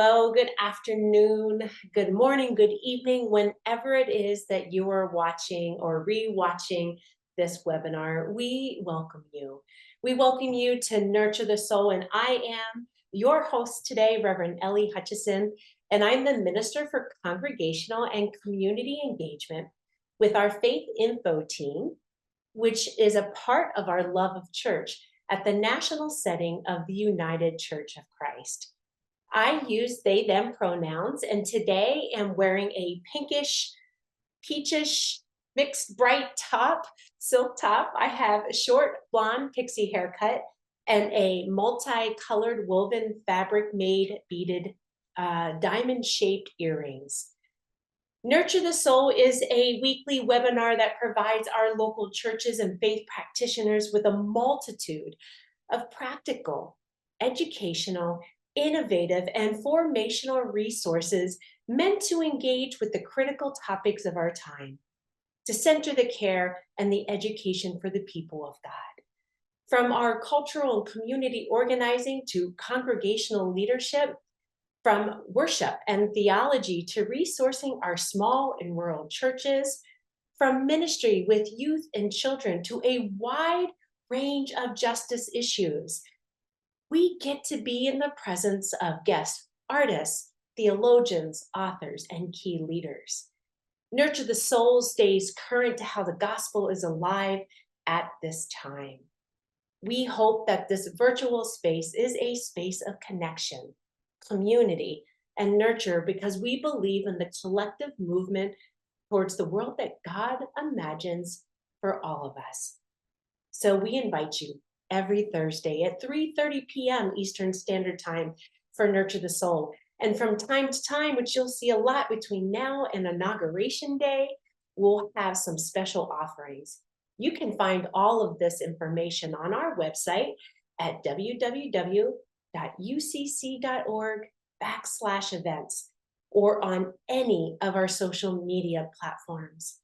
Hello, good afternoon, good morning, good evening, whenever it is that you are watching or re-watching this webinar, we welcome you. We welcome you to Nurture the Soul, and I am your host today, Reverend Ellie Hutchison, and I'm the Minister for Congregational and Community Engagement with our Faith Info team, which is a part of our Love of Church at the national setting of the United Church of Christ. I use they, them pronouns, and today am wearing a pinkish, peachish, mixed bright top, silk top. I have a short blonde pixie haircut and a multicolored woven fabric made beaded diamond-shaped earrings. Nurture the Soul is a weekly webinar that provides our local churches and faith practitioners with a multitude of practical, educational, innovative, and formational resources meant to engage with the critical topics of our time, to center the care and the education for the people of God. From our cultural and community organizing to congregational leadership, from worship and theology to resourcing our small and rural churches, from ministry with youth and children to a wide range of justice issues, we get to be in the presence of guest artists, theologians, authors, and key leaders. Nurture the Soul stays current to how the gospel is alive at this time. We hope that this virtual space is a space of connection, community, and nurture because we believe in the collective movement towards the world that God imagines for all of us. So we invite you every Thursday at 3:30 p.m. Eastern Standard Time for Nurture the Soul. And from time to time, which you'll see a lot between now and Inauguration Day, we'll have some special offerings. You can find all of this information on our website at www.ucc.org/events or on any of our social media platforms.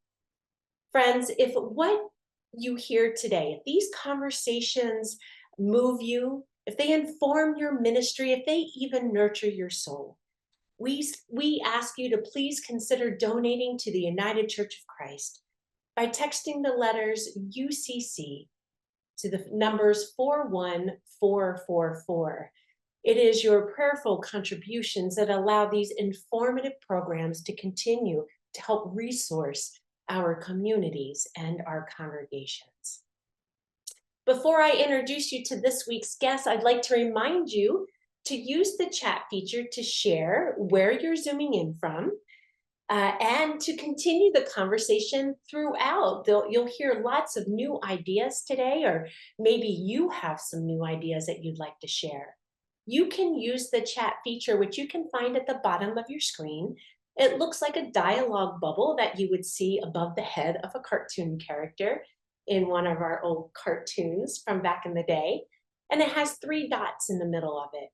Friends, if what you hear today, if these conversations move you, if they inform your ministry, if they even nurture your soul, we ask you to please consider donating to the United Church of Christ by texting the letters UCC to the numbers 41444. It is your prayerful contributions that allow these informative programs to continue to help resource our communities and our congregations. Before I introduce you to this week's guest, I'd like to remind you to use the chat feature to share where you're zooming in from and to continue the conversation throughout. You'll hear lots of new ideas today, or maybe you have some new ideas that you'd like to share. You can use the chat feature, which you can find at the bottom of your screen. It looks like a dialogue bubble that you would see above the head of a cartoon character in one of our old cartoons from back in the day. And it has 3 dots in the middle of it.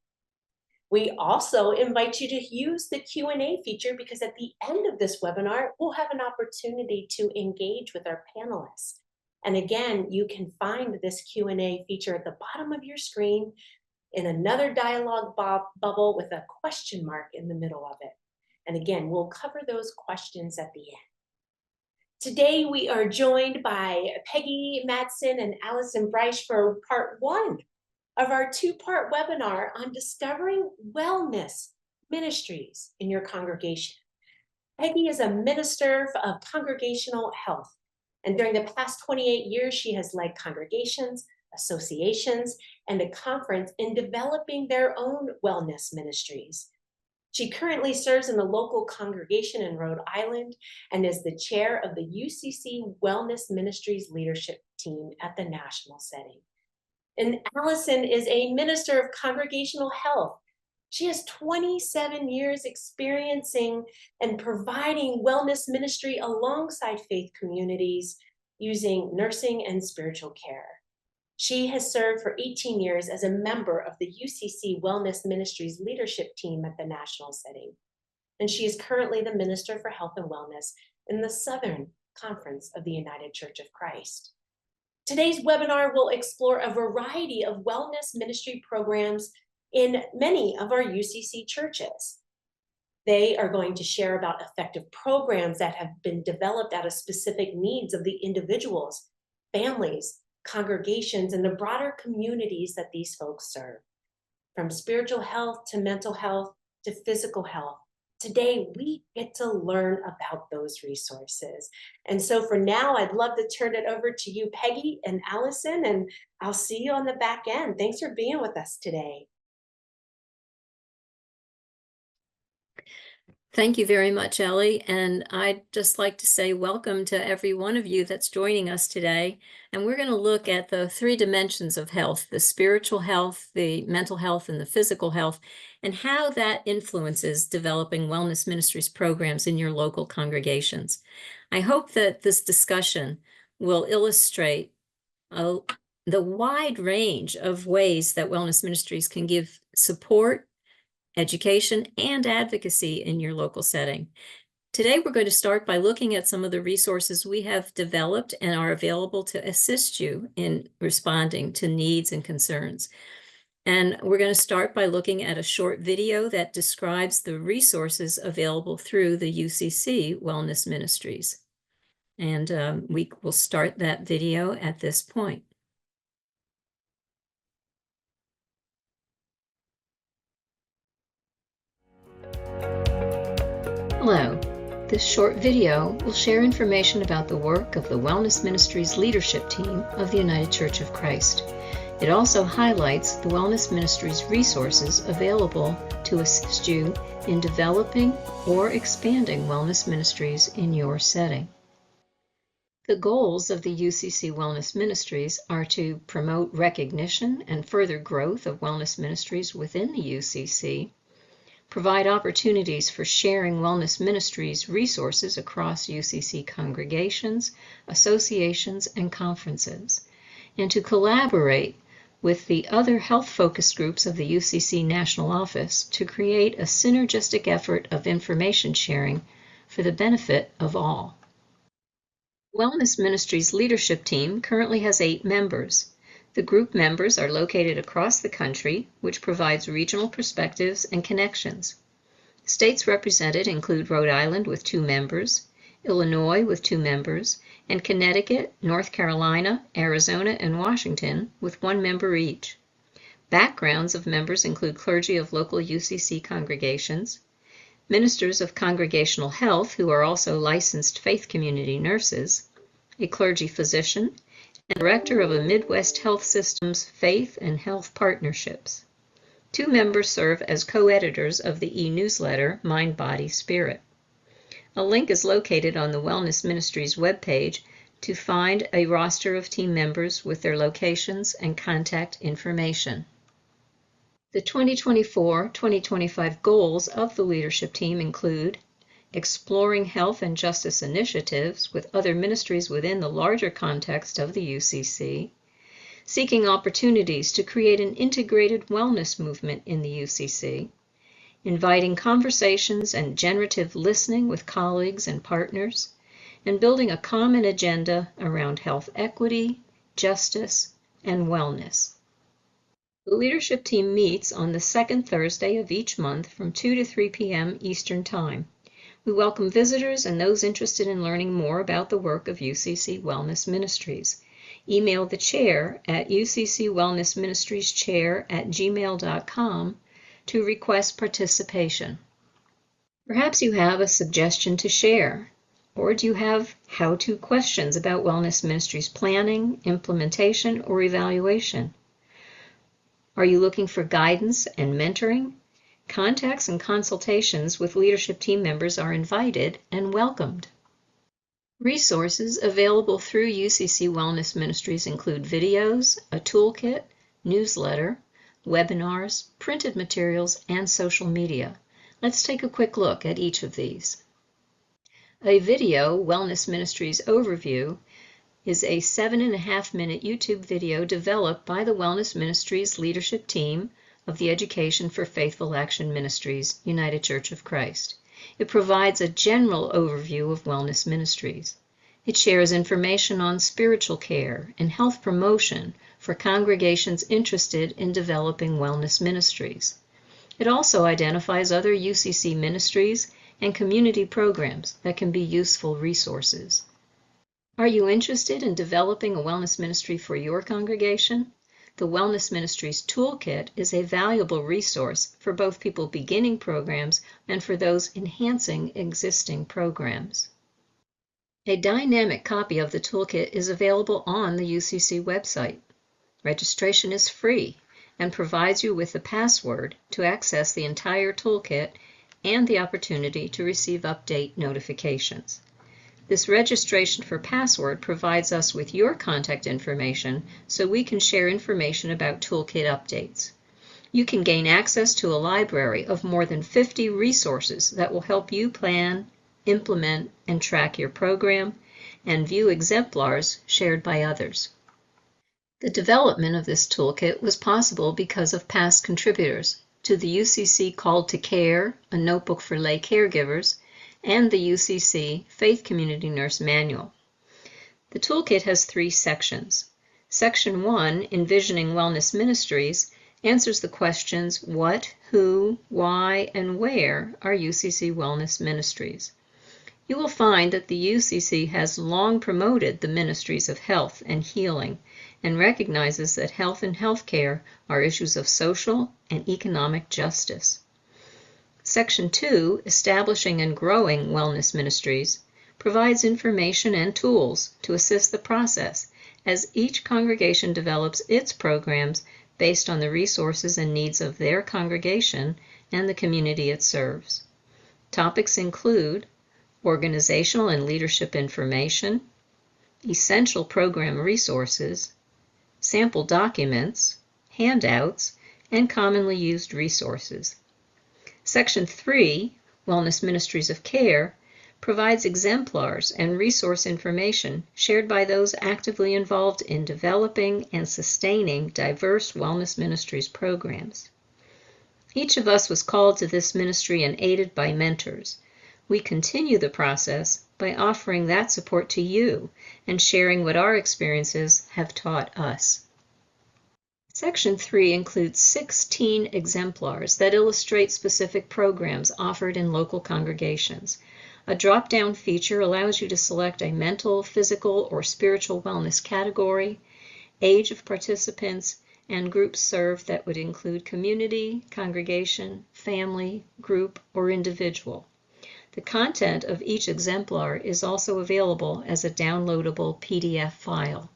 We also invite you to use the Q&A feature because at the end of this webinar, we'll have an opportunity to engage with our panelists. And again, you can find this Q&A feature at the bottom of your screen in another dialogue bubble with a question mark in the middle of it. And again, we'll cover those questions at the end. Today, we are joined by Peggy Madsen and Alyson Breisch for part 1 of our 2-part webinar on discovering wellness ministries in your congregation. Peggy is a minister of congregational health, and during the past 28 years, she has led congregations, associations, and a conference in developing their own wellness ministries. She currently serves in the local congregation in Rhode Island and is the chair of the UCC Wellness Ministries leadership team at the national setting. And Alyson is a minister of congregational health. She has 27 years experiencing and providing wellness ministry alongside faith communities using nursing and spiritual care. She has served for 18 years as a member of the UCC Wellness Ministries leadership team at the national setting. And she is currently the Minister for Health and Wellness in the Southern Conference of the United Church of Christ. Today's webinar will explore a variety of wellness ministry programs in many of our UCC churches. They are going to share about effective programs that have been developed out of specific needs of the individuals, families, congregations, and the broader communities that these folks serve. From spiritual health to mental health to physical health, today we get to learn about those resources. And so for now, I'd love to turn it over to you, Peggy and Alyson, and I'll see you on the back end. Thanks for being with us today. Thank you very much, Ellie. And I'd just like to say welcome to every one of you that's joining us today. And we're going to look at the three dimensions of health, the spiritual health, the mental health, and the physical health, and how that influences developing wellness ministries programs in your local congregations. I hope that this discussion will illustrate the wide range of ways that wellness ministries can give support, education, and advocacy in your local setting. Today, we're going to start by looking at some of the resources we have developed and are available to assist you in responding to needs and concerns. And we're going to start by looking at a short video that describes the resources available through the UCC Wellness Ministries. And we will start that video at this point. Hello. This short video will share information about the work of the Wellness Ministries leadership team of the United Church of Christ. It also highlights the Wellness Ministries resources available to assist you in developing or expanding wellness ministries in your setting. The goals of the UCC Wellness Ministries are to promote recognition and further growth of wellness ministries within the UCC, provide opportunities for sharing wellness ministries resources across UCC congregations, associations, and conferences, and to collaborate with the other health-focused groups of the UCC National Office to create a synergistic effort of information sharing for the benefit of all. Wellness Ministries leadership team currently has 8 members. The group members are located across the country, which provides regional perspectives and connections. States represented include Rhode Island with 2 members, Illinois with 2 members, and Connecticut, North Carolina, Arizona, and Washington with 1 member each. Backgrounds of members include clergy of local UCC congregations, ministers of congregational health who are also licensed faith community nurses, a clergy physician, and director of a Midwest Health System's Faith and Health Partnerships. 2 members serve as co-editors of the e-newsletter Mind, Body, Spirit. A link is located on the Wellness Ministries webpage to find a roster of team members with their locations and contact information. The 2024-2025 goals of the leadership team include exploring health and justice initiatives with other ministries within the larger context of the UCC, seeking opportunities to create an integrated wellness movement in the UCC, inviting conversations and generative listening with colleagues and partners, and building a common agenda around health equity, justice, and wellness. The leadership team meets on the second Thursday of each month from 2 to 3 p.m. Eastern Time. We welcome visitors and those interested in learning more about the work of UCC Wellness Ministries. Email the chair at uccwellnessministrieschair@gmail.com to request participation. Perhaps you have a suggestion to share, or do you have how-to questions about wellness ministries planning, implementation, or evaluation? Are you looking for guidance and mentoring? Contacts and consultations with leadership team members are invited and welcomed. Resources available through UCC Wellness Ministries include videos, a toolkit, newsletter, webinars, printed materials, and social media. Let's take a quick look at each of these. A video, Wellness Ministries Overview, is a 7.5-minute YouTube video developed by the Wellness Ministries leadership team of the Education for Faithful Action Ministries, United Church of Christ. It provides a general overview of wellness ministries. It shares information on spiritual care and health promotion for congregations interested in developing wellness ministries. It also identifies other UCC ministries and community programs that can be useful resources. Are you interested in developing a wellness ministry for your congregation? The Wellness Ministries Toolkit is a valuable resource for both people beginning programs and for those enhancing existing programs. A dynamic copy of the toolkit is available on the UCC website. Registration is free and provides you with the password to access the entire toolkit and the opportunity to receive update notifications. This registration for password provides us with your contact information so we can share information about toolkit updates. You can gain access to a library of more than 50 resources that will help you plan, implement, and track your program, and view exemplars shared by others. The development of this toolkit was possible because of past contributors to the UCC Called to Care, a notebook for lay caregivers, and the UCC Faith Community Nurse Manual. The toolkit has 3 sections. Section 1, Envisioning Wellness Ministries, answers the questions what, who, why, and where are UCC Wellness Ministries. You will find that the UCC has long promoted the ministries of health and healing and recognizes that health and healthcare are issues of social and economic justice. Section 2, Establishing and Growing Wellness Ministries, provides information and tools to assist the process as each congregation develops its programs based on the resources and needs of their congregation and the community it serves. Topics include organizational and leadership information, essential program resources, sample documents, handouts, and commonly used resources. Section 3, Wellness Ministries of Care, provides exemplars and resource information shared by those actively involved in developing and sustaining diverse wellness ministries programs. Each of us was called to this ministry and aided by mentors. We continue the process by offering that support to you and sharing what our experiences have taught us. Section 3 includes 16 exemplars that illustrate specific programs offered in local congregations. A drop-down feature allows you to select a mental, physical, or spiritual wellness category, age of participants, and groups served that would include community, congregation, family, group, or individual. The content of each exemplar is also available as a downloadable PDF file.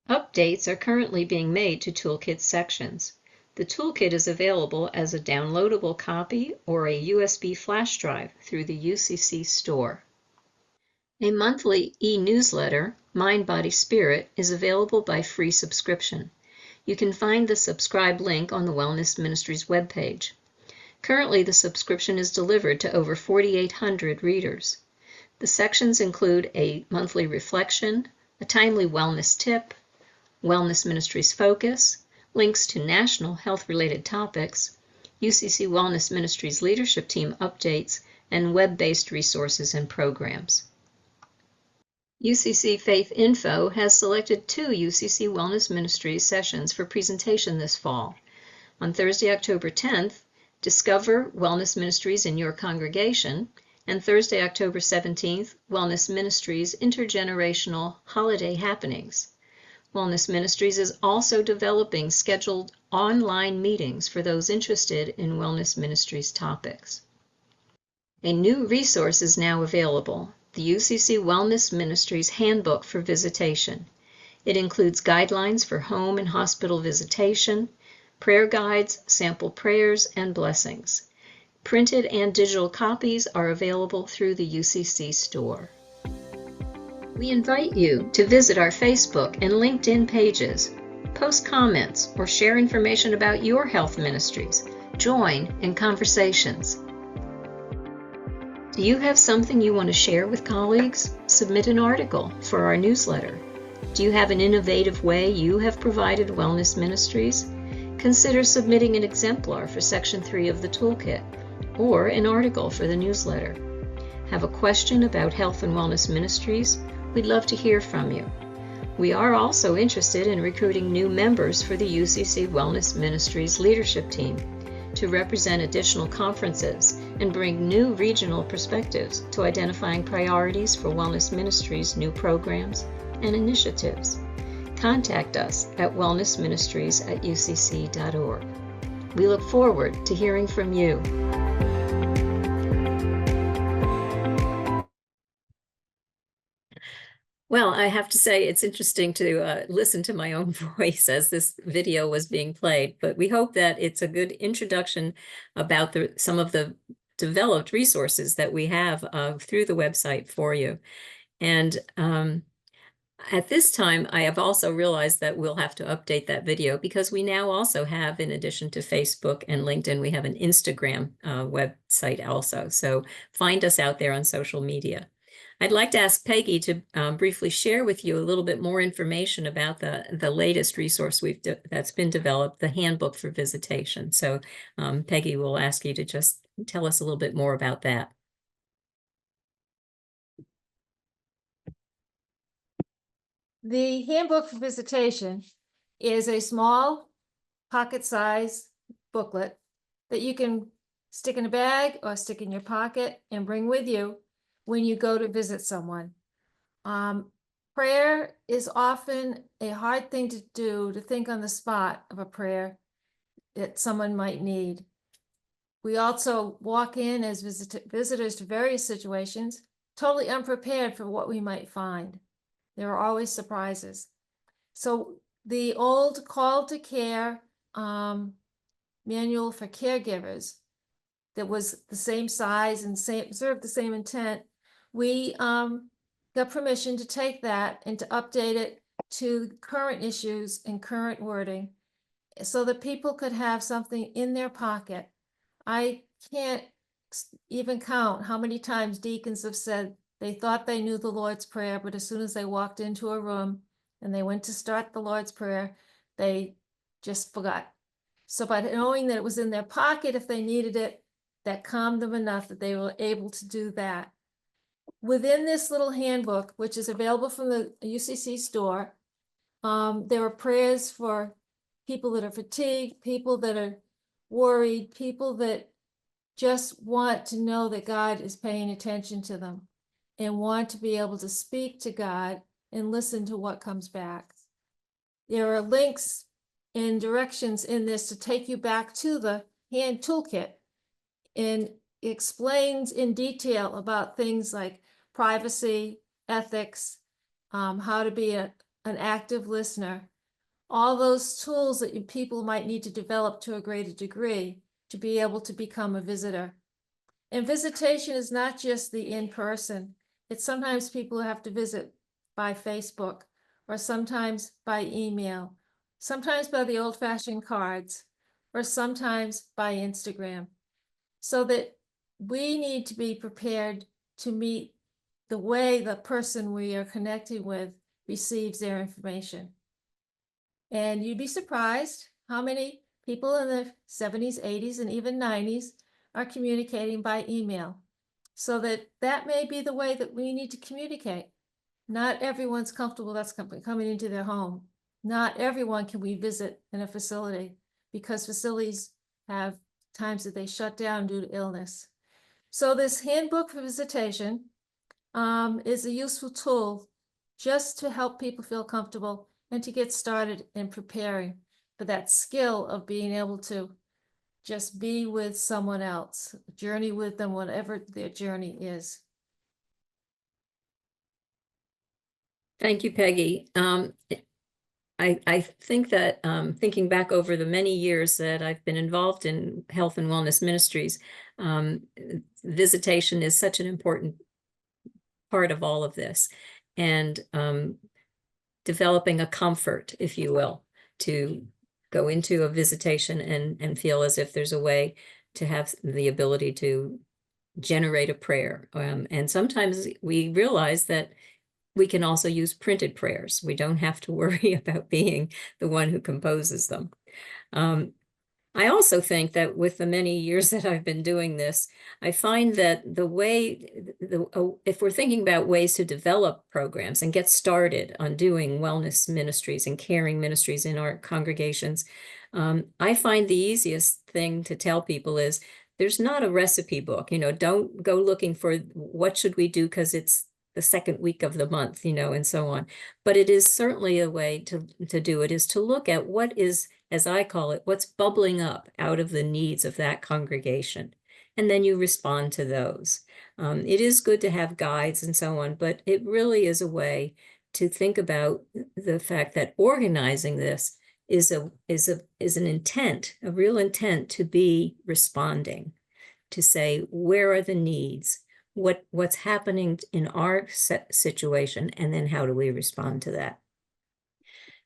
Updates are currently being made to toolkit sections. The toolkit is available as a downloadable copy or a USB flash drive through the UCC store. A monthly e-newsletter, Mind, Body, Spirit, is available by free subscription. You can find the subscribe link on the Wellness Ministries webpage. Currently, the subscription is delivered to over 4,800 readers. The sections include a monthly reflection, a timely wellness tip, Wellness Ministries Focus, links to national health-related topics, UCC Wellness Ministries leadership team updates, and web-based resources and programs. UCC Faith Info has selected 2 UCC Wellness Ministries sessions for presentation this fall. On Thursday, October 10th, Discover Wellness Ministries in Your Congregation, and Thursday, October 17th, Wellness Ministries Intergenerational Holiday Happenings. Wellness Ministries is also developing scheduled online meetings for those interested in Wellness Ministries topics. A new resource is now available, the UCC Wellness Ministries Handbook for Visitation. It includes guidelines for home and hospital visitation, prayer guides, sample prayers, and blessings. Printed and digital copies are available through the UCC store. We invite you to visit our Facebook and LinkedIn pages, post comments, or share information about your health ministries. Join in conversations. Do you have something you want to share with colleagues? Submit an article for our newsletter. Do you have an innovative way you have provided wellness ministries? Consider submitting an exemplar for Section 3 of the toolkit or an article for the newsletter. Have a question about health and wellness ministries? We'd love to hear from you. We are also interested in recruiting new members for the UCC Wellness Ministries leadership team to represent additional conferences and bring new regional perspectives to identifying priorities for wellness ministries' new programs and initiatives. Contact us at wellnessministries@ucc.org. We look forward to hearing from you. Well, I have to say it's interesting to listen to my own voice as this video was being played, but we hope that it's a good introduction about some of the developed resources that we have through the website for you. And at this time, I have also realized that we'll have to update that video because we now also have, in addition to Facebook and LinkedIn, we have an Instagram website also. So find us out there on social media. I'd like to ask Peggy to briefly share with you a little bit more information about the latest resource that's been developed, the Handbook for Visitation. So Peggy will ask you to just tell us a little bit more about that. The Handbook for Visitation is a small pocket-sized booklet that you can stick in a bag or stick in your pocket and bring with you when you go to visit someone. Prayer is often a hard thing to do, to think on the spot of a prayer that someone might need. We also walk in as visitors to various situations, totally unprepared for what we might find. There are always surprises. So the old Call to Care manual for caregivers that was the same size and served the same intent, we got permission to take that and to update it to current issues and current wording so that people could have something in their pocket. I can't even count how many times deacons have said they thought they knew the Lord's Prayer, but as soon as they walked into a room and they went to start the Lord's Prayer, they just forgot. So by knowing that it was in their pocket if they needed it, that calmed them enough that they were able to do that. Within this little handbook, which is available from the UCC store, there are prayers for people that are fatigued, people that are worried, people that just want to know that God is paying attention to them and want to be able to speak to God and listen to what comes back. There are links and directions in this to take you back to the hand toolkit, and it explains in detail about things like privacy, ethics, how to be an active listener, all those tools that people might need to develop to a greater degree to be able to become a visitor. And visitation is not just the in-person. It's sometimes people have to visit by Facebook, or sometimes by email, sometimes by the old-fashioned cards, or sometimes by Instagram. So that we need to be prepared to meet the way the person we are connecting with receives their information. And you'd be surprised how many people in the 70s, 80s, and even 90s are communicating by email. So that may be the way that we need to communicate. Not everyone's comfortable that's coming into their home. Not everyone can we visit in a facility because facilities have times that they shut down due to illness. So this Handbook for Visitation is a useful tool just to help people feel comfortable and to get started in preparing for that skill of being able to just be with someone else, journey with them, whatever their journey is. Thank you, Peggy. I think that thinking back over the many years that I've been involved in health and wellness ministries, visitation is such an important part of all of this, and developing a comfort, if you will, to go into a visitation and feel as if there's a way to have the ability to generate a prayer. And sometimes we realize that we can also use printed prayers. We don't have to worry about being the one who composes them. I also think that with the many years that I've been doing this, I find that if we're thinking about ways to develop programs and get started on doing wellness ministries and caring ministries in our congregations, I find the easiest thing to tell people is there's not a recipe book. Don't go looking for what should we do because it's the second week of the month, and so on. But it is certainly a way to do it, is to look at what is, as I call it, what's bubbling up out of the needs of that congregation. And then you respond to those. It is good to have guides and so on, but it really is a way to think about the fact that organizing this is an intent, a real intent to be responding, to say, where are the needs? What's happening in our situation, and then how do we respond to that?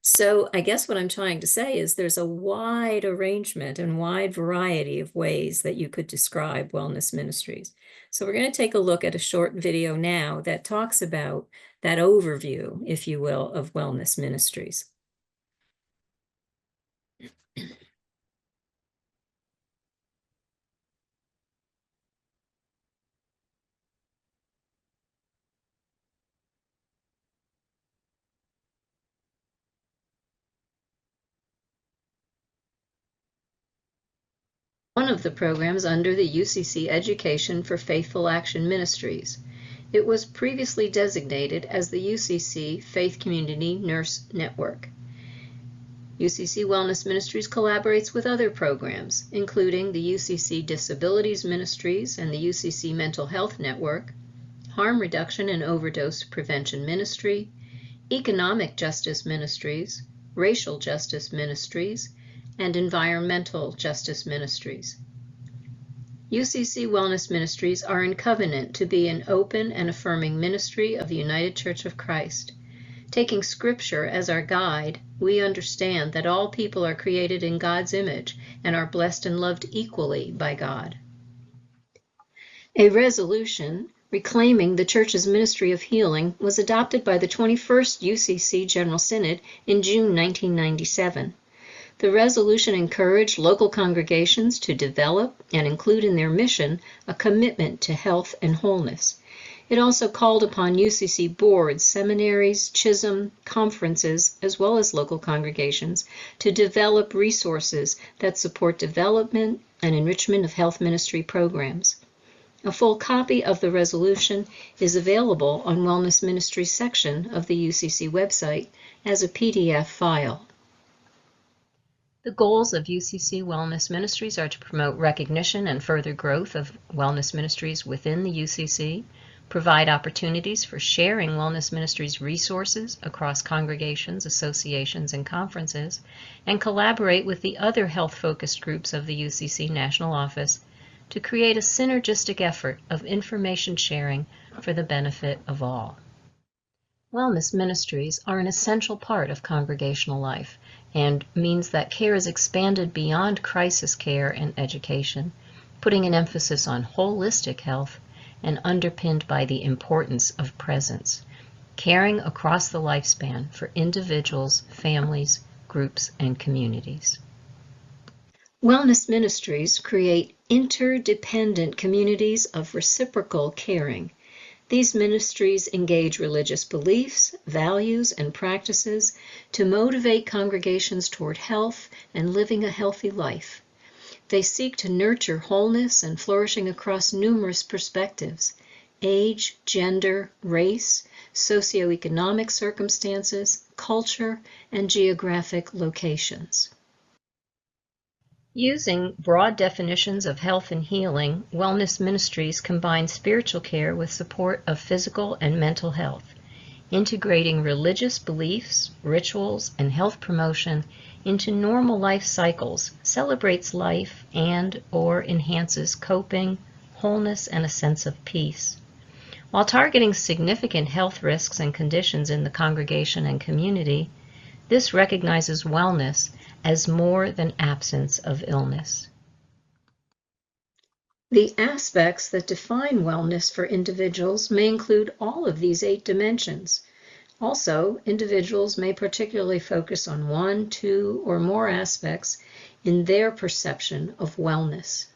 So I guess what I'm trying to say is there's a wide arrangement and wide variety of ways that you could describe wellness ministries. So we're going to take a look at a short video now that talks about that overview, if you will, of wellness ministries. One of the programs under the UCC Education for Faithful Action Ministries. It was previously designated as the UCC Faith Community Nurse Network. UCC Wellness Ministries collaborates with other programs, including the UCC Disabilities Ministries and the UCC Mental Health Network, Harm Reduction and Overdose Prevention Ministry, Economic Justice Ministries, Racial Justice Ministries, and Environmental Justice Ministries. UCC Wellness Ministries are in covenant to be an open and affirming ministry of the United Church of Christ. Taking Scripture as our guide, we understand that all people are created in God's image and are blessed and loved equally by God. A resolution reclaiming the Church's ministry of healing was adopted by the 21st UCC General Synod in June 1997. The resolution encouraged local congregations to develop and include in their mission a commitment to health and wholeness. It also called upon UCC boards, seminaries, CHISM, conferences, as well as local congregations to develop resources that support development and enrichment of health ministry programs. A full copy of the resolution is available on Wellness Ministries section of the UCC website as a PDF file. The goals of UCC Wellness Ministries are to promote recognition and further growth of wellness ministries within the UCC, provide opportunities for sharing wellness ministries resources across congregations, associations, and conferences, and collaborate with the other health-focused groups of the UCC National Office to create a synergistic effort of information sharing for the benefit of all. Wellness ministries are an essential part of congregational life and means that care is expanded beyond crisis care and education, putting an emphasis on holistic health and underpinned by the importance of presence, caring across the lifespan for individuals, families, groups, and communities. Wellness ministries create interdependent communities of reciprocal caring. These ministries engage religious beliefs, values, and practices to motivate congregations toward health and living a healthy life. They seek to nurture wholeness and flourishing across numerous perspectives: age, gender, race, socioeconomic circumstances, culture, and geographic locations. Using broad definitions of health and healing, wellness ministries combine spiritual care with support of physical and mental health, integrating religious beliefs, rituals, and health promotion into normal life cycles, celebrates life and/or enhances coping, wholeness, and a sense of peace. While targeting significant health risks and conditions in the congregation and community, this recognizes wellness as more than absence of illness. The aspects that define wellness for individuals may include all of these 8 dimensions. Also, individuals may particularly focus on 1, 2, or more aspects in their perception of wellness.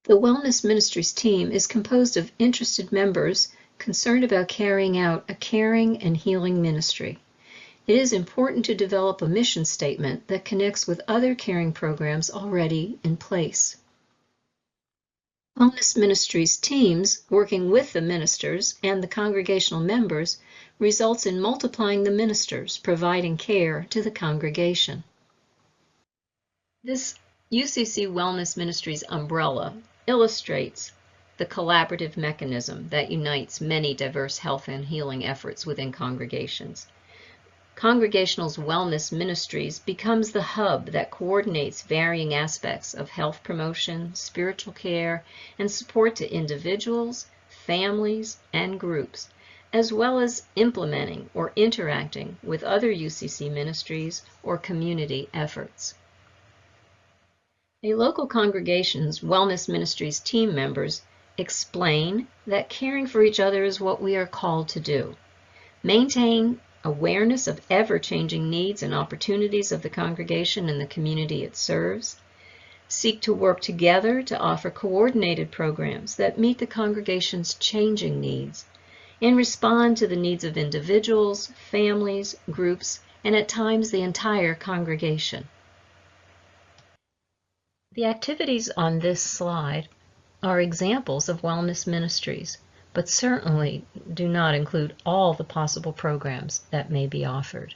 The Wellness Ministries team is composed of interested members concerned about carrying out a caring and healing ministry. It is important to develop a mission statement that connects with other caring programs already in place. Wellness Ministries teams, working with the ministers and the congregational members, results in multiplying the ministers, providing care to the congregation. This UCC Wellness Ministries umbrella illustrates the collaborative mechanism that unites many diverse health and healing efforts within congregations. Congregational's Wellness Ministries becomes the hub that coordinates varying aspects of health promotion, spiritual care, and support to individuals, families, and groups, as well as implementing or interacting with other UCC ministries or community efforts. A local congregation's Wellness Ministries team members explain that caring for each other is what we are called to do. Maintain awareness of ever-changing needs and opportunities of the congregation and the community it serves. Seek to work together to offer coordinated programs that meet the congregation's changing needs and respond to the needs of individuals, families, groups, and at times the entire congregation. The activities on this slide are examples of wellness ministries, but certainly do not include all the possible programs that may be offered.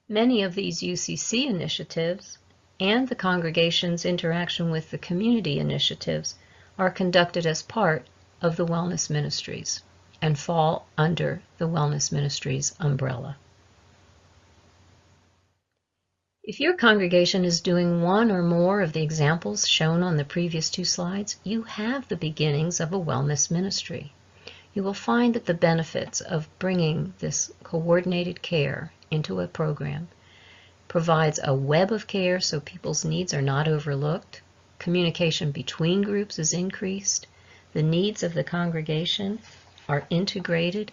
Many of these UCC initiatives and the congregation's interaction with the community initiatives are conducted as part of the wellness ministries and fall under the wellness ministries umbrella. If your congregation is doing one or more of the examples shown on the previous two slides, you have the beginnings of a wellness ministry. You will find that the benefits of bringing this coordinated care into a program provides a web of care so people's needs are not overlooked, communication between groups is increased, the needs of the congregation are integrated,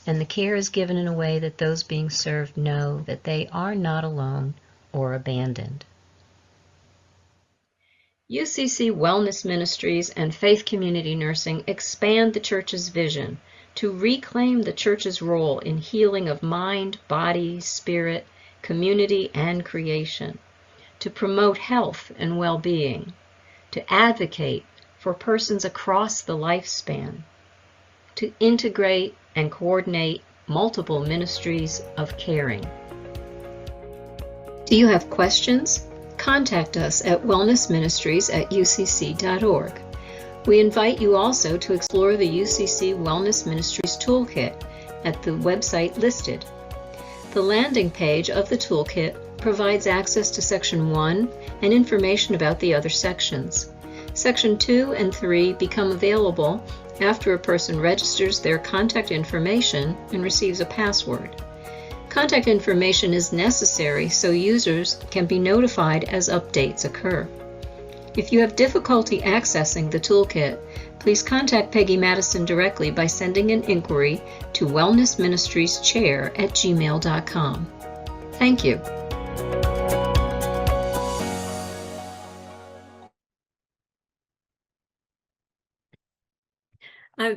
and the care is given in a way that those being served know that they are not alone or abandoned. UCC Wellness Ministries and Faith Community Nursing expand the church's vision to reclaim the church's role in healing of mind, body, spirit, community, and creation, to promote health and well-being, to advocate for persons across the lifespan, to integrate and coordinate multiple ministries of caring. Do you have questions? Contact us at wellnessministries@ucc.org. We invite you also to explore the UCC Wellness Ministries Toolkit at the website listed. The landing page of the toolkit provides access to Section 1 and information about the other sections. Section 2 and 3 become available after a person registers their contact information and receives a password. Contact information is necessary so users can be notified as updates occur. If you have difficulty accessing the toolkit, please contact Peggy Madison directly by sending an inquiry to wellnessministrieschair@gmail.com. Thank you. I'm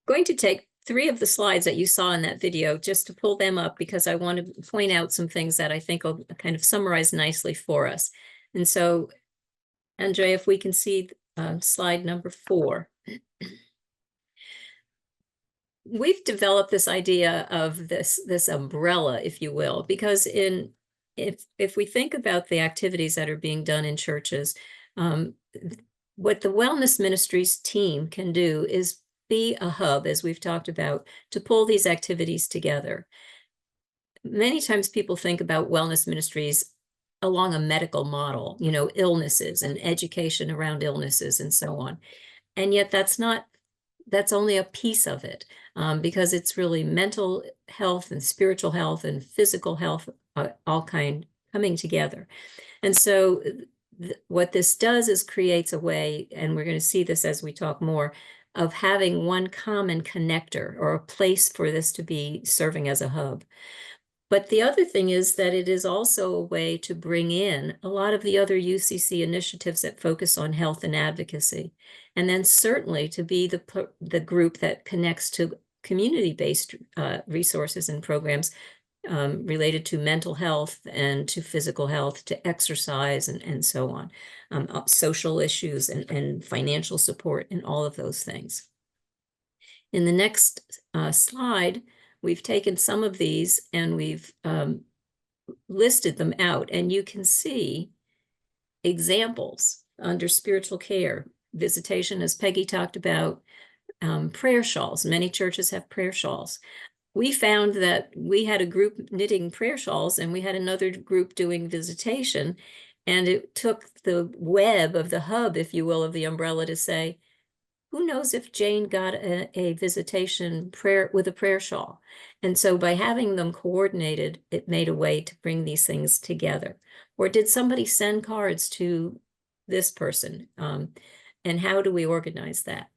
going to take 3 of the slides that you saw in that video just to pull them up because I want to point out some things that I think will kind of summarize nicely for us. And so, Andre, if we can see slide number 4. We've developed this idea of this umbrella, if you will, because if we think about the activities that are being done in churches, what the Wellness Ministries team can do is be a hub, as we've talked about, to pull these activities together. Many times people think about wellness ministries along a medical model, illnesses and education around illnesses and so on. And yet that's only a piece of it, because it's really mental health and spiritual health and physical health, all coming together. And so what this does is creates a way, and we're going to see this as we talk more, of having one common connector or a place for this to be serving as a hub. But the other thing is that it is also a way to bring in a lot of the other UCC initiatives that focus on health and advocacy. And then certainly to be the group that connects to community-based resources and programs related to mental health and to physical health, to exercise and so on, social issues and financial support and all of those things. In the next slide, we've taken some of these and we've listed them out, and you can see examples under spiritual care, visitation, as Peggy talked about, prayer shawls. Many churches have prayer shawls. We found that we had a group knitting prayer shawls and we had another group doing visitation, and it took the web of the hub, if you will, of the umbrella to say, who knows if Jane got a visitation prayer with a prayer shawl? And so by having them coordinated, it made a way to bring these things together. Or did somebody send cards to this person? And how do we organize that?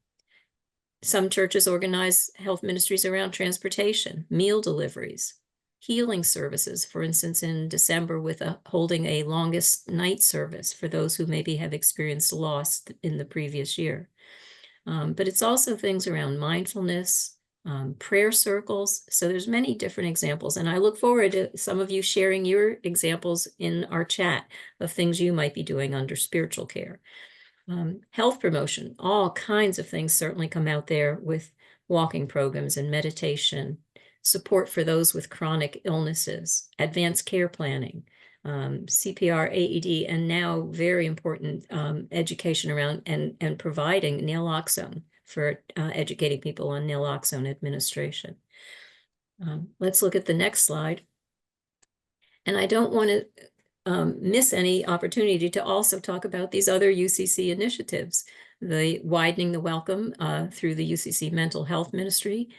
Some churches organize health ministries around transportation, meal deliveries, healing services, for instance, in December with holding a longest night service for those who maybe have experienced loss in the previous year. But it's also things around mindfulness, prayer circles. So there's many different examples. And I look forward to some of you sharing your examples in our chat of things you might be doing under spiritual care. Health promotion, all kinds of things certainly come out there with walking programs and meditation, support for those with chronic illnesses, advanced care planning, CPR, AED, and now very important education around and providing naloxone for educating people on naloxone administration. Let's look at the next slide. And I don't want to miss any opportunity to also talk about these other UCC initiatives, the widening the welcome through the UCC Mental Health Ministry,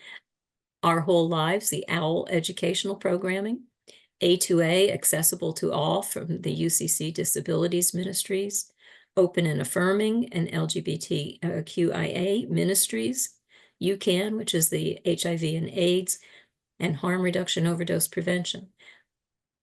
Our Whole Lives, the OWL educational programming, A2A, accessible to all from the UCC Disabilities Ministries, Open and Affirming and LGBTQIA Ministries, UCAN, which is the HIV and AIDS, and Harm Reduction Overdose Prevention.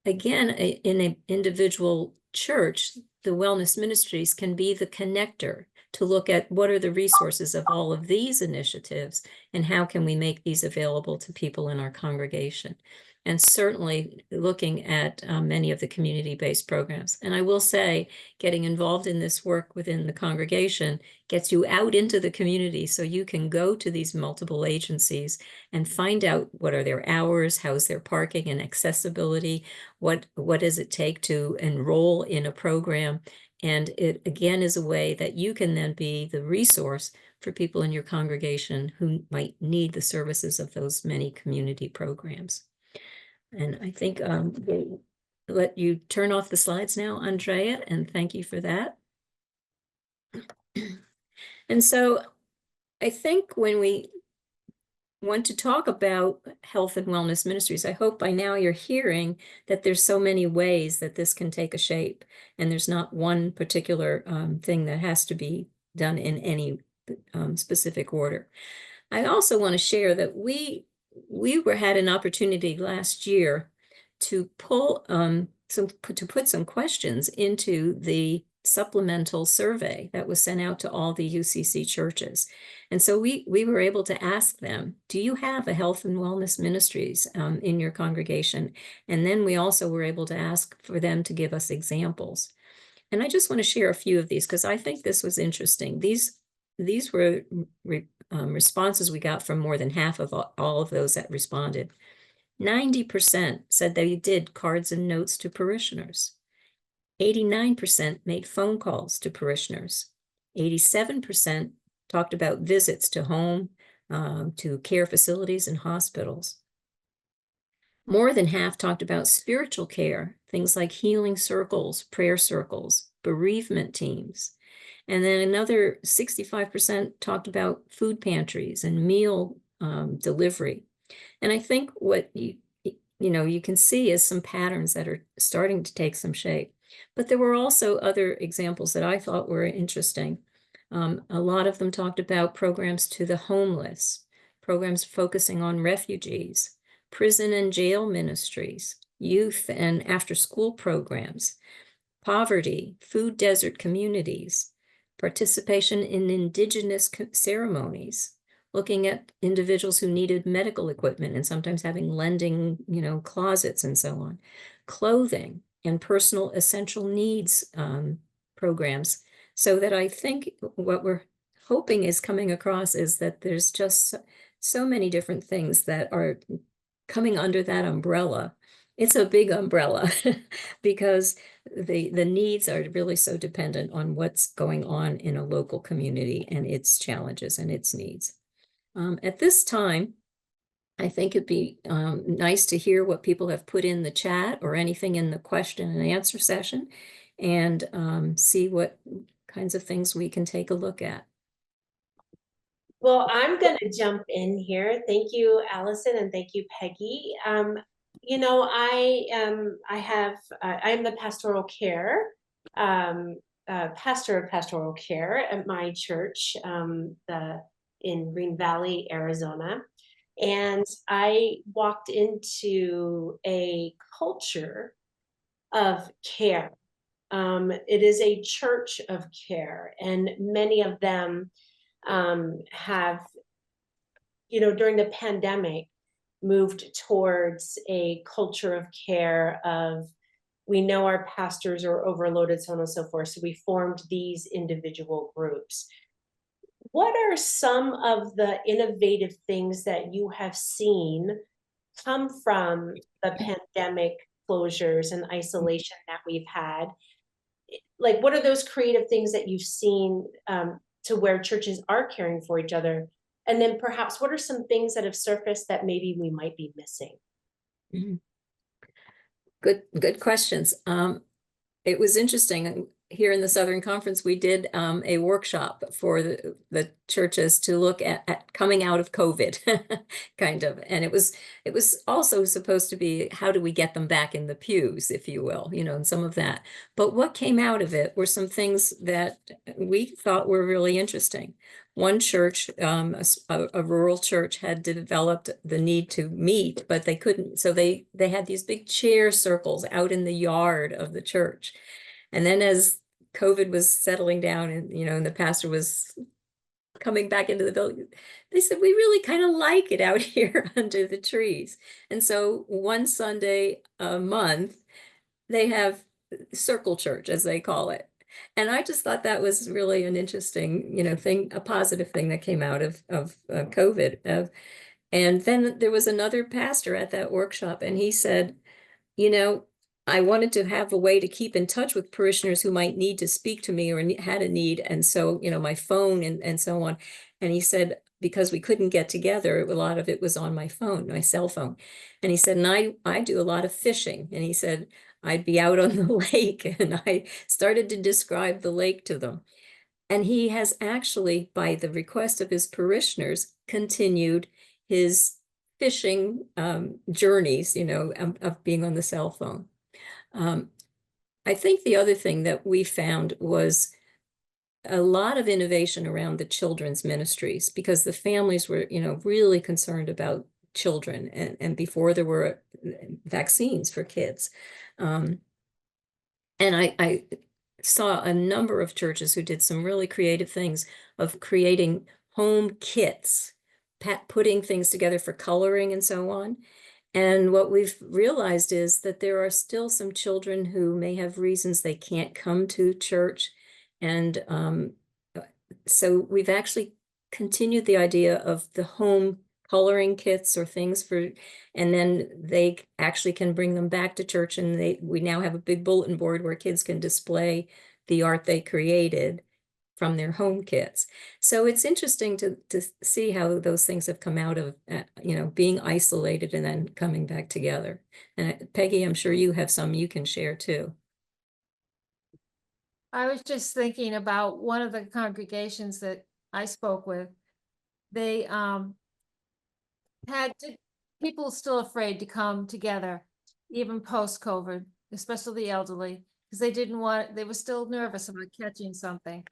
Again, in an individual church, the wellness ministries can be the connector to look at what are the resources of all of these initiatives and how can we make these available to people in our congregation. And certainly looking at many of the community-based programs. And I will say, getting involved in this work within the congregation gets you out into the community so you can go to these multiple agencies and find out what are their hours, how's their parking and accessibility, what does it take to enroll in a program. And it again is a way that you can then be the resource for people in your congregation who might need the services of those many community programs. And I think we'll let you turn off the slides now, Andrea, and thank you for that. And so I think when we want to talk about health and wellness ministries, I hope by now you're hearing that there's so many ways that this can take a shape, and there's not one particular thing that has to be done in any specific order. I also want to share that we had an opportunity last year to pull put some questions into the supplemental survey that was sent out to all the UCC churches. And so we were able to ask them, do you have a health and wellness ministries in your congregation? And then we also were able to ask for them to give us examples. And I just want to share a few of these because I think this was interesting. These were responses we got from more than half of all of those that responded. 90% said they did cards and notes to parishioners. 89% made phone calls to parishioners. 87% talked about visits to home, to care facilities and hospitals. More than half talked about spiritual care, things like healing circles, prayer circles, bereavement teams. And then another 65% talked about food pantries and meal delivery. And I think what you can see is some patterns that are starting to take some shape. But there were also other examples that I thought were interesting. A lot of them talked about programs to the homeless, programs focusing on refugees, prison and jail ministries, youth and after-school programs, poverty, food desert communities, participation in indigenous ceremonies, looking at individuals who needed medical equipment and sometimes having lending, closets and so on, clothing and personal essential needs programs. So that I think what we're hoping is coming across is that there's just so many different things that are coming under that umbrella. It's a big umbrella because the needs are really so dependent on what's going on in a local community and its challenges and its needs. At this time, I think it'd be nice to hear what people have put in the chat or anything in the question and answer session, and see what kinds of things we can take a look at. Well, I'm going to jump in here. Thank you, Alyson, and thank you, Peggy. I'm the pastoral care, pastor of pastoral care at my church, in Green Valley, Arizona. And I walked into a culture of care. It is a church of care, and many of them have, during the pandemic, moved towards a culture of care of, we know our pastors are overloaded, so on and so forth. So we formed these individual groups. What are some of the innovative things that you have seen come from the pandemic closures and isolation that we've had? Like, what are those creative things that you've seen to where churches are caring for each other? And then perhaps what are some things that have surfaced that maybe we might be missing? Good questions. It was interesting. Here in the Southern Conference, we did a workshop for the churches to look at coming out of COVID, kind of. And it was also supposed to be, how do we get them back in the pews, if you will, and some of that. But what came out of it were some things that we thought were really interesting. One church, a rural church, had developed the need to meet, but they couldn't. So they had these big chair circles out in the yard of the church. And then as COVID was settling down and the pastor was coming back into the building, they said, we really kind of like it out here under the trees. And so one Sunday a month, they have circle church, as they call it. And I just thought that was really an interesting, thing, a positive thing that came out of COVID. And then there was another pastor at that workshop, and he said, I wanted to have a way to keep in touch with parishioners who might need to speak to me or had a need. And so, my phone and so on. And he said, because we couldn't get together, a lot of it was on my phone, my cell phone. And he said, and I do a lot of fishing. And he said, I'd be out on the lake, and I started to describe the lake to them. And he has actually, by the request of his parishioners, continued his fishing journeys, of being on the cell phone. I think the other thing that we found was a lot of innovation around the children's ministries, because the families were, really concerned about children, and before there were vaccines for kids. And I saw a number of churches who did some really creative things of creating home kits, putting things together for coloring and so on. And what we've realized is that there are still some children who may have reasons they can't come to church. And so we've actually continued the idea of the home coloring kits or things and then they actually can bring them back to church, and we now have a big bulletin board where kids can display the art they created from their home kits. So it's interesting to see how those things have come out of, being isolated and then coming back together. And Peggy, I'm sure you have some you can share too. I was just thinking about one of the congregations that I spoke with. They had people still afraid to come together, even post-COVID, especially the elderly, because they were still nervous about catching something.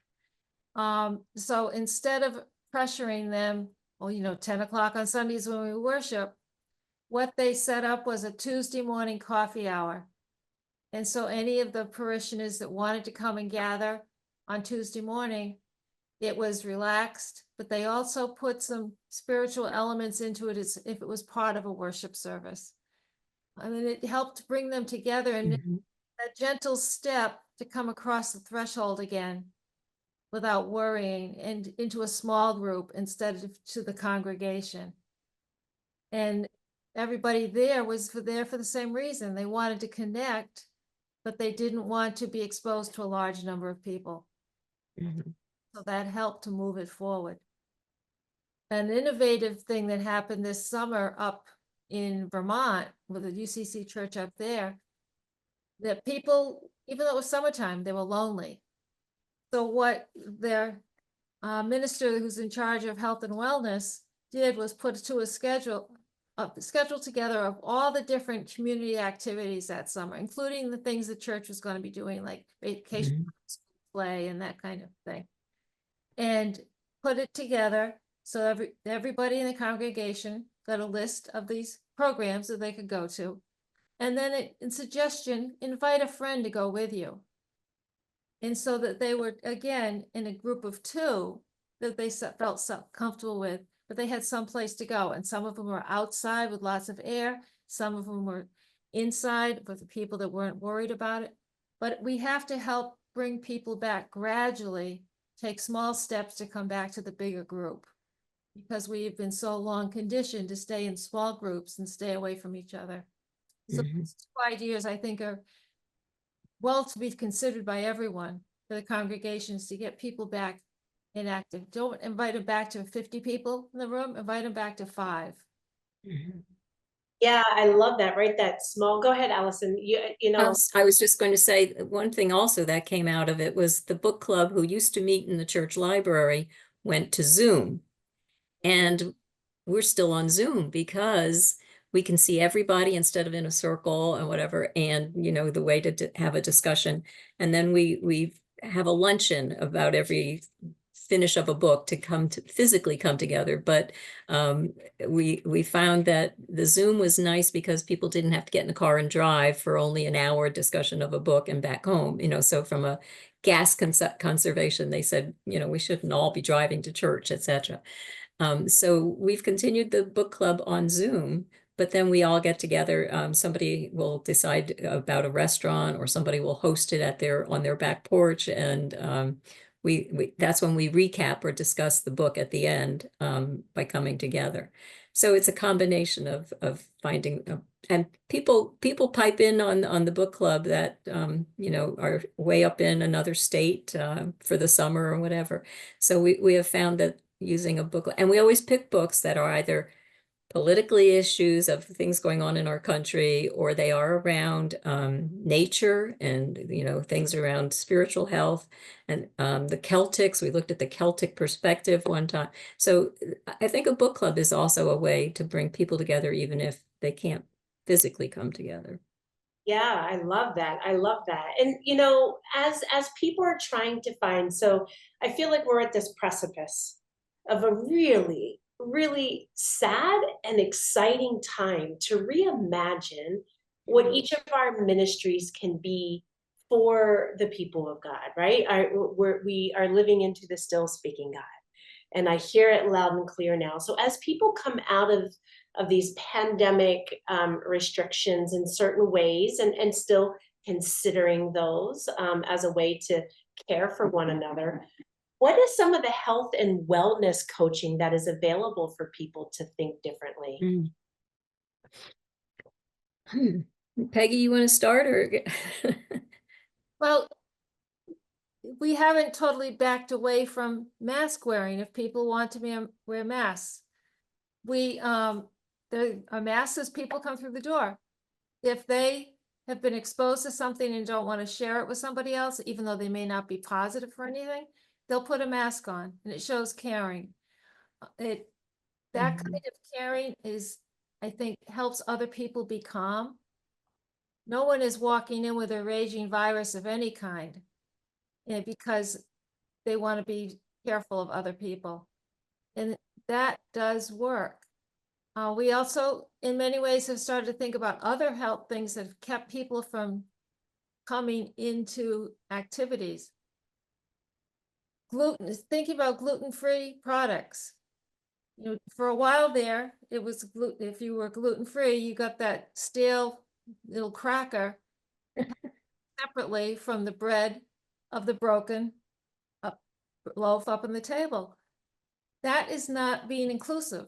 So instead of pressuring them, 10 o'clock on Sundays when we worship, what they set up was a Tuesday morning coffee hour. And so any of the parishioners that wanted to come and gather on Tuesday morning, it was relaxed, but they also put some spiritual elements into it as if it was part of a worship service. I mean, it helped bring them together and Mhm. a gentle step to come across the threshold again without worrying, and into a small group instead of to the congregation. And everybody there was there for the same reason. They wanted to connect, but they didn't want to be exposed to a large number of people. Mhm. So that helped to move it forward. An innovative thing that happened this summer up in Vermont with the UCC church up there, that people, even though it was summertime, they were lonely. So what their minister who's in charge of health and wellness did was put to a schedule together of all the different community activities that summer, including the things the church was going to be doing, like vacation Mhm. play and that kind of thing, and put it together so everybody in the congregation got a list of these programs that they could go to, and then in suggestion, invite a friend to go with you. And so that they were, again, in a group of two that they felt so comfortable with, but they had some place to go. And some of them were outside with lots of air. Some of them were inside with the people that weren't worried about it. But we have to help bring people back gradually, take small steps to come back to the bigger group, because we've been so long conditioned to stay in small groups and stay away from each other. So Mhm. these 2 ideas, I think, are well to be considered by everyone, for the congregations, to get people back inactive. Don't invite them back to 50 people in the room, invite them back to 5. Mhm. Yeah, I love that, right? That small, go ahead, Allison. You know, I was just going to say one thing also that came out of it was the book club who used to meet in the church library went to Zoom. And we're still on Zoom because we can see everybody instead of in a circle and whatever. And, the way to have a discussion. And then we have a luncheon about every finish of a book to physically come together. But we found that the Zoom was nice because people didn't have to get in the car and drive for only an hour discussion of a book and back home. So from a gas conservation, they said, we shouldn't all be driving to church, etc. So we've continued the book club on Zoom, but then we all get together. Somebody will decide about a restaurant, or somebody will host it on their back porch, and we that's when we recap or discuss the book at the end by coming together. So it's a combination of finding and people pipe in on the book club that are way up in another state for the summer or whatever. So we have found that using a book, and we always pick books that are either politically issues of things going on in our country, or they are around nature and things around spiritual health, and the Celtics. We looked at the Celtic perspective one time. So I think a book club is also a way to bring people together, even if they can't physically come together. yeah, I love that. I love that. And as people are trying to find, so I feel like we're at this precipice of a really, really sad and exciting time to reimagine what each of our ministries can be for the people of God, right? We are living into the still speaking God. And I hear it loud and clear now. So as people come out of these pandemic restrictions in certain ways, and still considering those as a way to care for one another, what is some of the health and wellness coaching that is available for people to think differently? Mm. Peggy, you want to start, or? Well, we haven't totally backed away from mask wearing if people want to wear masks. There are masks as people come through the door. If they have been exposed to something and don't want to share it with somebody else, even though they may not be positive for anything, they'll put a mask on, and it shows caring. That kind of caring is, I think, helps other people be calm. No one is walking in with a raging virus of any kind, because they want to be careful of other people. And that does work. We also, in many ways, have started to think about other health things that have kept people from coming into activities. Thinking about gluten-free products. You know, for a while there, it was gluten. If you were gluten-free, you got that stale little cracker separately from the bread of the broken loaf up on the table. That is not being inclusive.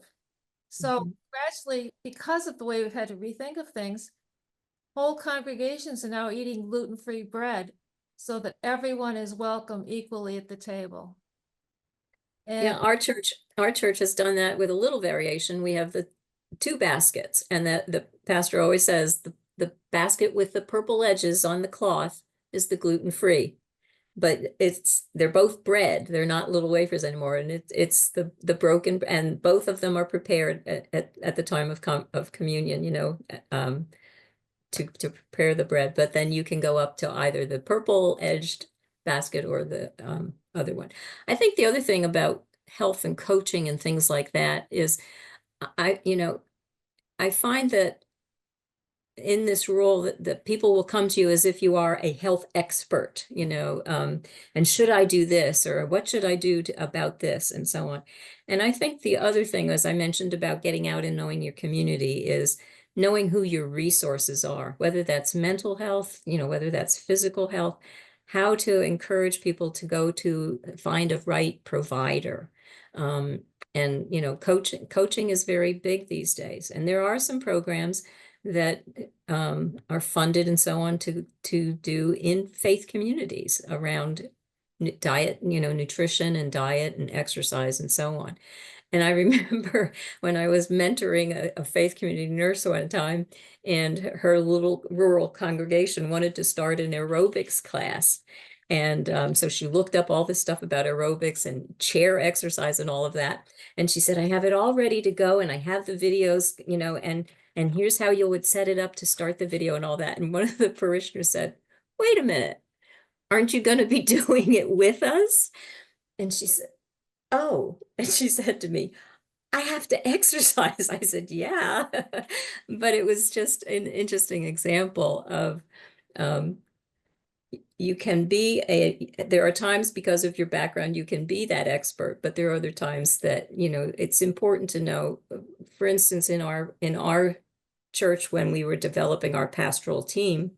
So gradually, because of the way we've had to rethink of things, whole congregations are now eating gluten-free bread so that everyone is welcome equally at the table. Yeah, And our church has done that with a little variation. We have the 2 baskets, and that the pastor always says the basket with the purple edges on the cloth is the gluten-free. But they're both bread. They're not little wafers anymore, and it's the broken, and both of them are prepared at the time of communion, you know, to prepare the bread. But then you can go up to either the purple edged basket or the other one. I think the other thing about health and coaching and things like that is I find that in this role that people will come to you as if you are a health expert, you know, and should I do this, or what should I do about this, and so on. And I think the other thing, as I mentioned about getting out and knowing your community, is knowing who your resources are, whether that's mental health, you know, whether that's physical health, how to encourage people to go to find a right provider. And, you know, coaching is very big these days. And there are some programs that are funded and so on to do in faith communities around diet, you know, nutrition and diet and exercise and so on. And I remember when I was mentoring a faith community nurse one time, and her little rural congregation wanted to start an aerobics class. And so she looked up all this stuff about aerobics and chair exercise and all of that. And she said, I have it all ready to go, and I have the videos, you know, and here's how you would set it up to start the video and all that. And one of the parishioners said, wait a minute, aren't you going to be doing it with us? And she said, oh, and she said to me, I have to exercise. I said, yeah. But it was just an interesting example of you can be there are times because of your background, you can be that expert, but there are other times that, you know, it's important to know, for instance, in our church, when we were developing our pastoral team,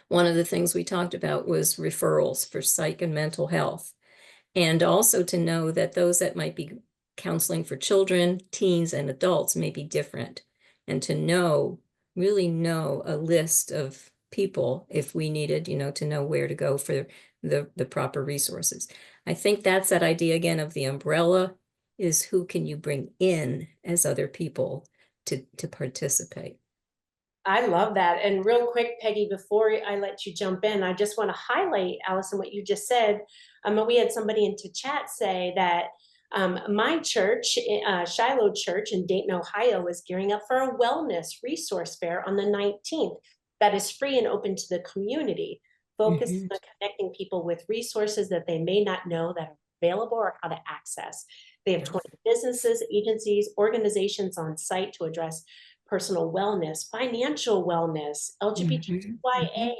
one of the things we talked about was referrals for psych and mental health. And also to know that those that might be counseling for children, teens, and adults may be different. And to really know a list of people if we needed, you know, to know where to go for the proper resources. I think that's that idea again of the umbrella, is who can you bring in as other people to participate. I love that. And real quick, Peggy, before I let you jump in, I just want to highlight, Alyson, what you just said. We had somebody into chat say that my church, Shiloh Church in Dayton, Ohio, is gearing up for a wellness resource fair on the 19th that is free and open to the community, focused on connecting people with resources that they may not know that are available or how to access. They have 20 businesses, agencies, organizations on site to address personal wellness, financial wellness, LGBTQIA,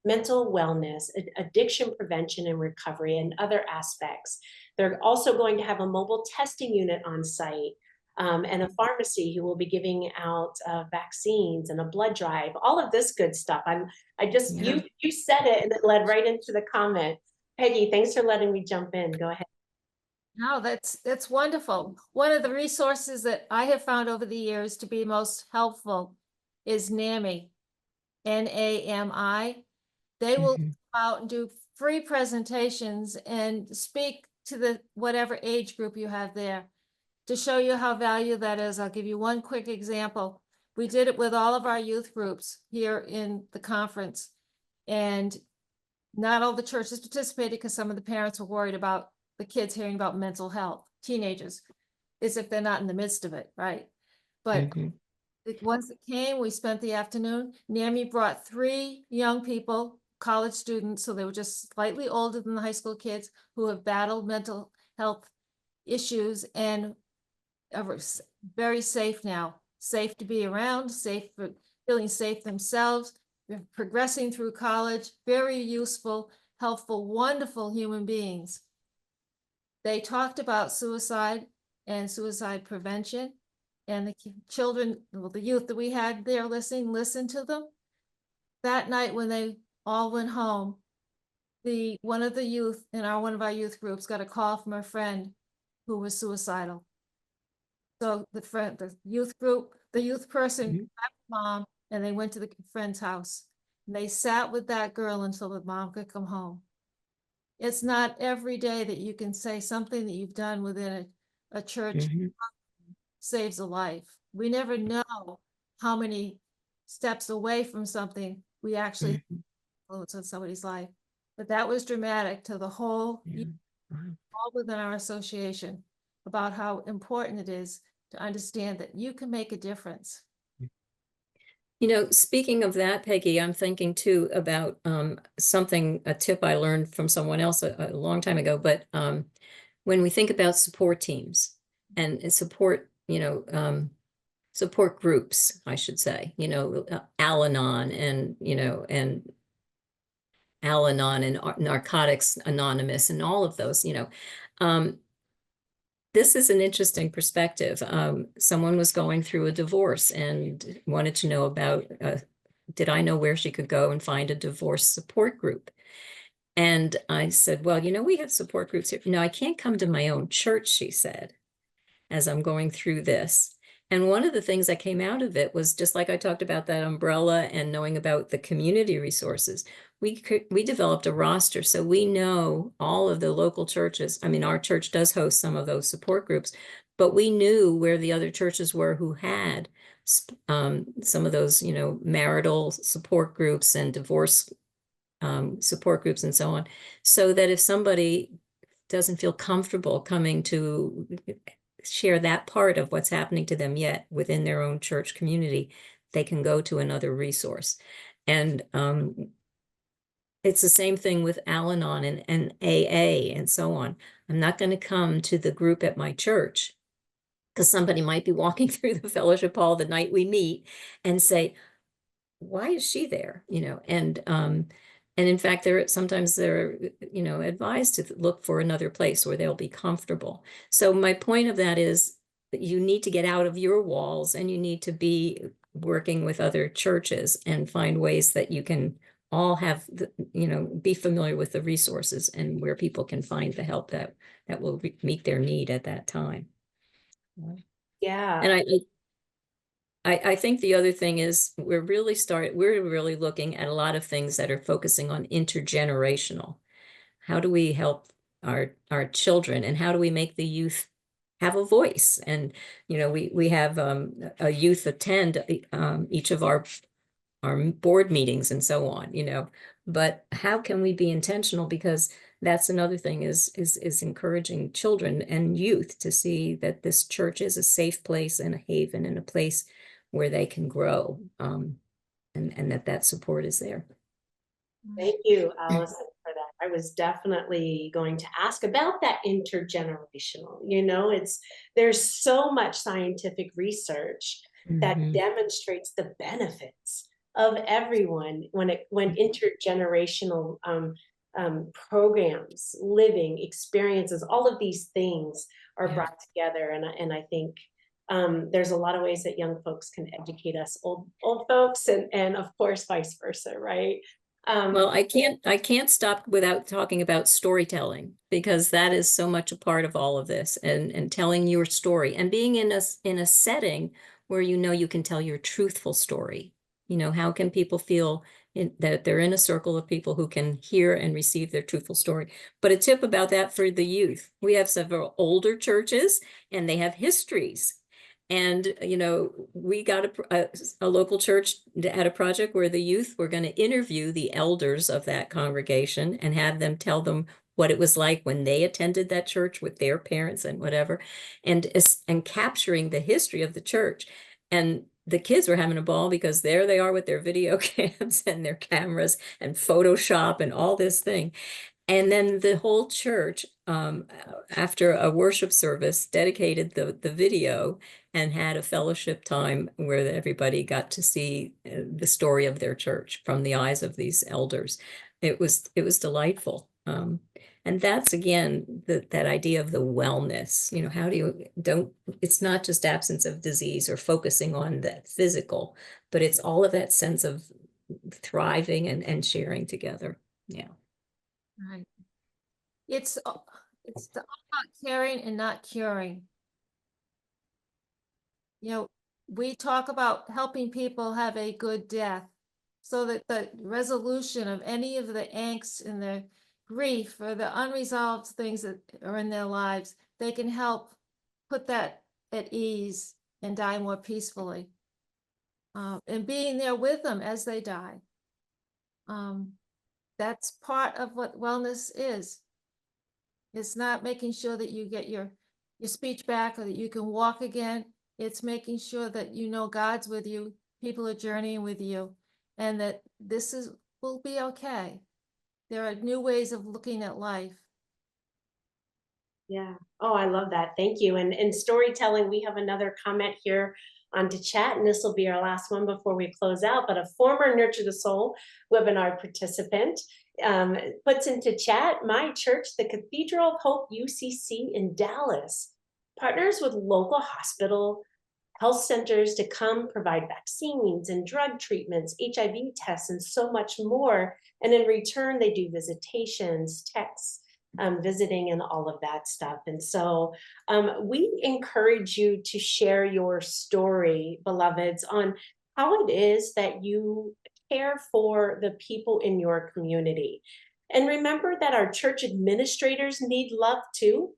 mental wellness, addiction prevention and recovery, and other aspects. They're also going to have a mobile testing unit on site, and a pharmacy who will be giving out vaccines and a blood drive, all of this good stuff. You said it and it led right into the comment. Peggy, thanks for letting me jump in. Go ahead. No, that's wonderful. One of the resources that I have found over the years to be most helpful is NAMI, NAMI. They will come out and do free presentations and speak to the whatever age group you have there to show you how valuable that is. I'll give you one quick example. We did it with all of our youth groups here in the conference, and not all the churches participated because some of the parents were worried about the kids hearing about mental health, teenagers, as if they're not in the midst of it, right? But once it came, we spent the afternoon. NAMI brought 3 young people, college students, so they were just slightly older than the high school kids, who have battled mental health issues, and very safe now, safe to be around, safe for feeling safe themselves. They're progressing through college, very useful, helpful, wonderful human beings. They talked about suicide and suicide prevention, and the children, well, the youth that we had there listened to them. That night when they all went home, one of the youth in one of our youth groups got a call from a friend who was suicidal. So the youth group, the youth person grabbed mom, and they went to the friend's house. And they sat with that girl until the mom could come home. It's not every day that you can say something that you've done within a church saves a life. We never know how many steps away from something we actually influence on somebody's life. But that was dramatic to the whole, all within our association, about how important it is to understand that you can make a difference. You know, speaking of that, Peggy, I'm thinking too about a tip I learned from someone else a long time ago. But when we think about support teams and support, support groups, I should say, Al-Anon and, and Al-Anon and Narcotics Anonymous and all of those, this is an interesting perspective. Someone was going through a divorce and wanted to know about, did I know where she could go and find a divorce support group? And I said, well, we have support groups here. I can't come to my own church, she said, as I'm going through this. And one of the things that came out of it was, just like I talked about that umbrella and knowing about the community resources, we developed a roster. So we know all of the local churches. I mean, our church does host some of those support groups, but we knew where the other churches were who had some of those, marital support groups and divorce support groups and so on. So that if somebody doesn't feel comfortable coming to share that part of what's happening to them yet within their own church community, they can go to another resource. And it's the same thing with Al-Anon and AA and so on. I'm not going to come to the group at my church because somebody might be walking through the fellowship hall the night we meet and say, why is she there? And in fact, sometimes they're advised to look for another place where they'll be comfortable. So my point of that is that you need to get out of your walls and you need to be working with other churches and find ways that you can all have, be familiar with the resources and where people can find the help that will meet their need at that time. Yeah. And I think the other thing is we're really looking at a lot of things that are focusing on intergenerational. How do we help our children, and how do we make the youth have a voice? And we have a youth attend each of our board meetings and so on, but how can we be intentional? Because that's another thing is encouraging children and youth to see that this church is a safe place and a haven and a place where they can grow, and that support is there. Thank you, Alyson, for that. I was definitely going to ask about that intergenerational. There's so much scientific research that demonstrates the benefits of everyone when intergenerational programs, living experiences, all of these things are brought together. And I think there's a lot of ways that young folks can educate us old folks, and of course vice versa, right? Well, I can't stop without talking about storytelling, because that is so much a part of all of this, and telling your story and being in a setting where you can tell your truthful story. How can people feel that they're in a circle of people who can hear and receive their truthful story? But a tip about that for the youth: we have several older churches and they have histories. And, we got a local church that had a project where the youth were going to interview the elders of that congregation and have them tell them what it was like when they attended that church with their parents and whatever, and capturing the history of the church. And the kids were having a ball because there they are with their video cams and their cameras and Photoshop and all this thing. And then the whole church after a worship service, dedicated the video and had a fellowship time where everybody got to see the story of their church from the eyes of these elders. It was delightful. And that's, again, that idea of the wellness. How do you it's not just absence of disease or focusing on that physical, but it's all of that sense of thriving and sharing together. Yeah. Right. It's all about caring and not curing. We talk about helping people have a good death so that the resolution of any of the angst and the grief or the unresolved things that are in their lives, they can help put that at ease and die more peacefully. And being there with them as they die. That's part of what wellness is. It's not making sure that you get your speech back or that you can walk again. It's making sure that God's with you, people are journeying with you, and that will be okay. There are new ways of looking at life. Yeah. Oh, I love that. Thank you. And in storytelling, we have another comment here onto chat, and this will be our last one before we close out. But a former Nurture the Soul webinar participant puts into chat, my church, the Cathedral of Hope UCC in Dallas, partners with local hospital health centers to come provide vaccines and drug treatments, HIV tests, and so much more. And in return, they do visitations, texts, visiting, and all of that stuff. And so we encourage you to share your story, beloveds, on how it is that you care for the people in your community. And remember that our church administrators need love too.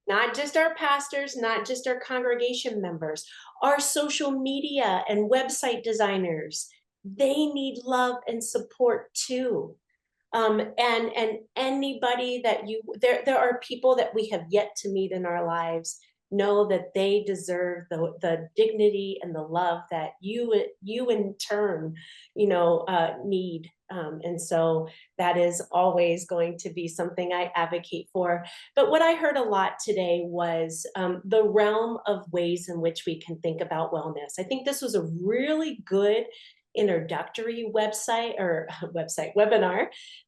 Not just our pastors, not just our congregation members, our social media and website designers, they need love and support too. And anybody that there are people that we have yet to meet in our lives, know that they deserve the dignity and the love that you in turn, need. And so that is always going to be something I advocate for. But what I heard a lot today was the realm of ways in which we can think about wellness. I think this was a really good introductory webinar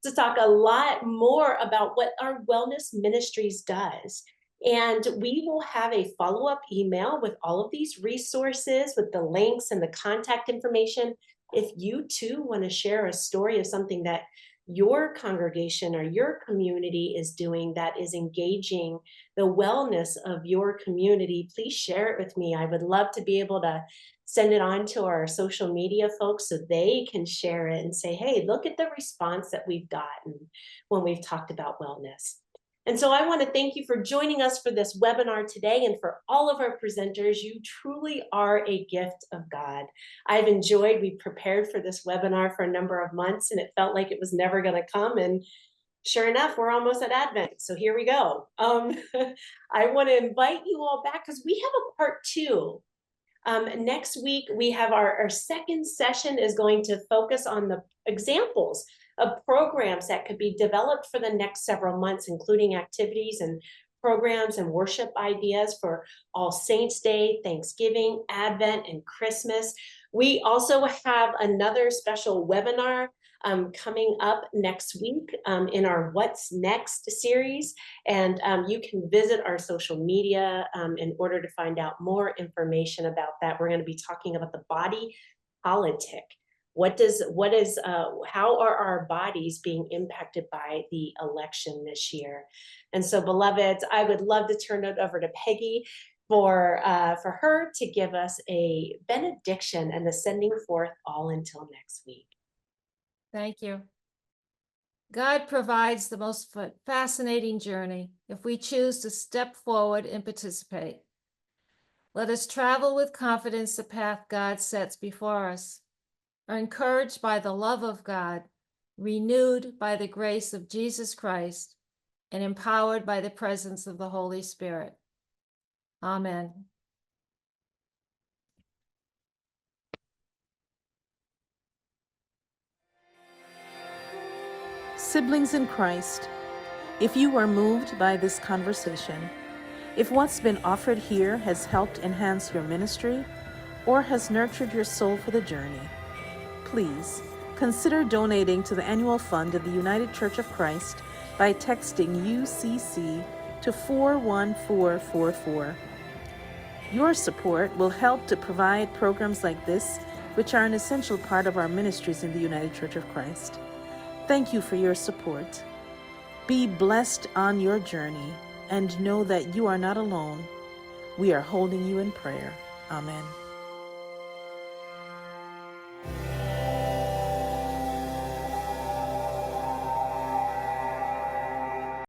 to talk a lot more about what our wellness ministries does. And we will have a follow-up email with all of these resources, with the links and the contact information. If you too want to share a story of something that your congregation or your community is doing that is engaging the wellness of your community, please share it with me. I would love to be able to send it on to our social media folks so they can share it and say, hey, look at the response that we've gotten when we've talked about wellness. And so I want to thank you for joining us for this webinar today, and for all of our presenters. You truly are a gift of God. I've enjoyed, we prepared for this webinar for a number of months, and it felt like it was never going to come. And sure enough, we're almost at Advent. So here we go. I want to invite you all back because we have a part 2. Next week, we have our second session is going to focus on the examples of programs that could be developed for the next several months, including activities and programs and worship ideas for All Saints Day, Thanksgiving, Advent, and Christmas. We also have another special webinar coming up next week in our What's Next series. And you can visit our social media in order to find out more information about that. We're going to be talking about the body politic. How are our bodies being impacted by the election this year? And so, beloveds, I would love to turn it over to Peggy for her to give us a benediction and the sending forth all until next week. Thank you. God provides the most fascinating journey if we choose to step forward and participate. Let us travel with confidence the path God sets before us, are encouraged by the love of God, renewed by the grace of Jesus Christ, and empowered by the presence of the Holy Spirit. Amen. Siblings in Christ, If you were moved by this conversation, if what's been offered here has helped enhance your ministry or has nurtured your soul for the journey, please consider donating to the annual fund of the United Church of Christ by texting UCC to 41444. Your support will help to provide programs like this, which are an essential part of our ministries in the United Church of Christ. Thank you for your support. Be blessed on your journey and know that you are not alone. We are holding you in prayer. Amen.